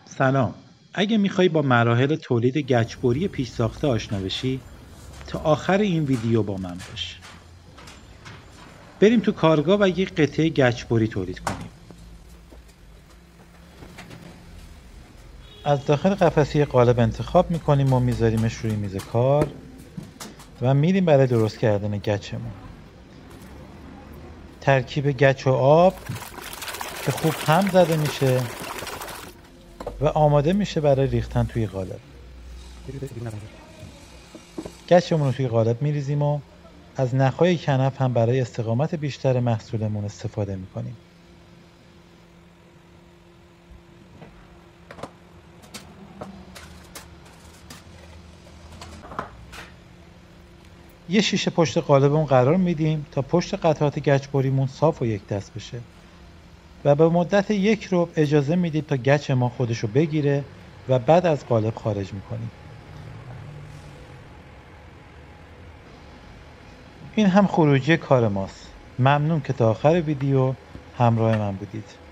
سلام. اگه میخوای با مراحل تولید گچبری پیش ساخته آشنا بشی، تا آخر این ویدیو با من باش. بریم تو کارگاه و یک قطعه گچبری تولید کنیم. از داخل قفسه قالب انتخاب میکنیم و میذاریمش روی میز کار و میریم برای درست کردن گچمون. ترکیب گچ و آب که خوب هم زده میشه و آماده میشه برای ریختن توی قالب. گچمون رو توی قالب میریزیم و از نخهای کنف هم برای استقامت بیشتر محصولمون استفاده میکنیم. یه شیشه پشت قالبمون قرار میدیم تا پشت قطعات گچبریمون صاف و یک دست بشه و به مدت 1 ربع اجازه میدیم تا گچ ما خودشو بگیره و بعد از قالب خارج میکنیم. این هم خروجی کار ماست. ممنون که تا آخر ویدیو همراه من بودید.